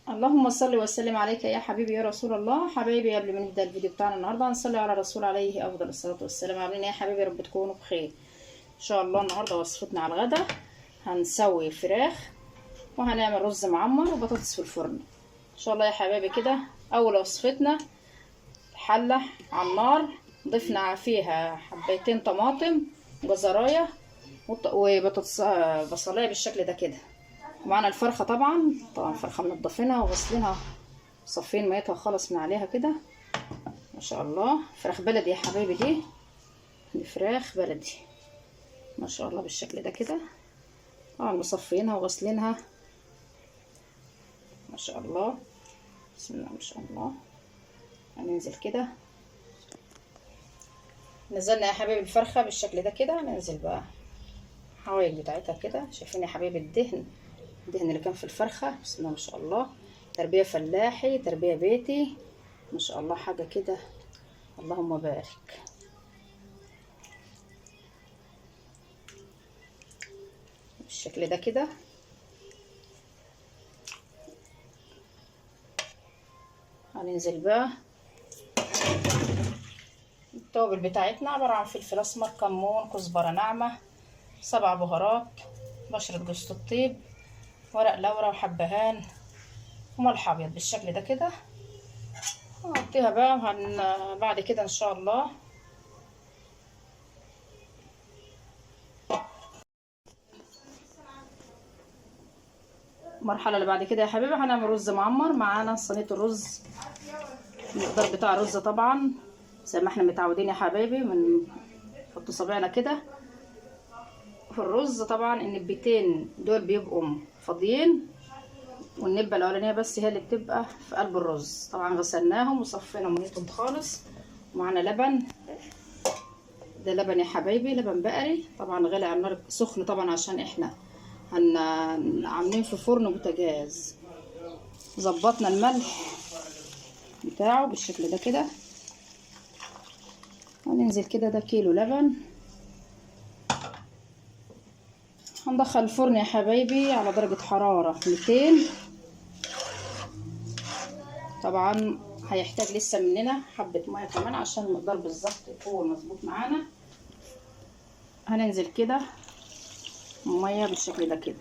اللهم صل وسلم عليك يا حبيبي يا رسول الله. حبايبي قبل ما نبدا الفيديو بتاعنا النهارده هنصلي على الرسول عليه افضل الصلاه والسلام. عاملين ايه يا حبايبي؟ رب تكونوا بخير ان شاء الله. النهارده وصفتنا على الغدا هنسوي فراخ وهنعمل رز معمر وبطاطس في الفرن ان شاء الله يا حبايبي. كده اول وصفتنا حله على النار، ضفنا فيها حبيتين طماطم جزرايه وبطاطس بصلايه بالشكل ده كده. ومعنا الفرخه طبعا فرخه منضفينها وغسلينها صفين ميتها خالص من عليها كده ما شاء الله. فراخ بلدي يا حبايبي، دي فراخ بلدي ما شاء الله بالشكل ده كده. طبعا مصفينها وغسلينها ما شاء الله. بسم الله ما شاء الله. هننزل كده، نزلنا يا حبايبي الفرخه بالشكل ده كده. ننزل بقى الحوايج بتاعتها كده. شايفين يا حبايبي الدهن اللي كان في الفرخه؟ بسم الله ما شاء الله. تربيه فلاحي، تربيه بيتي ما شاء الله، حاجه كده اللهم بارك. بالشكل ده كده. هننزل بقى التوابل بتاعتنا، عباره عن فلفل اسمر، كمون، كزبره ناعمه، 7 بهارات، بشره جوز الطيب، ورق لورا وحبهان وملح ابيض بالشكل ده كده. هنغطيها بقى بعد كده ان شاء الله المرحله اللي بعد كده يا حبيبي هنعمل رز معمر. معانا صينيه الرز، المقدار بتاع الرز طبعا زي ما احنا متعودين يا حبايبي، نحط صابعنا كده في الرز. طبعا النبتين دول بيبقوا فاضيين والنبه الاولانيه بس هي اللي بتبقى في قلب الرز. طبعا غسلناهم وصفينا ميتهم خالص. ومعانا لبن، ده لبن يا حبايبي، لبن بقري طبعا غالي على النار سخن طبعا عشان احنا عاملين في فرن بوتاجاز. ظبطنا الملح بتاعه بالشكل ده كده. هننزل كده، ده كيلو لبن. هندخل الفرن يا حبايبي على درجة حرارة 200. طبعا هيحتاج لسه مننا حبة مية كمان عشان المقدار بالظبط يكون مظبوط معانا. هننزل كده مية بالشكل ده كده.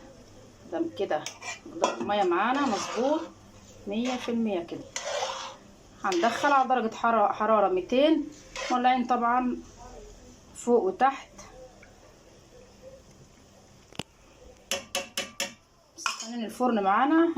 ده كده مقدار المية معانا مظبوط 100% كده. هندخل على درجة حرارة 200، مولعين طبعا فوق وتحت. مسخنين الفرن معانا.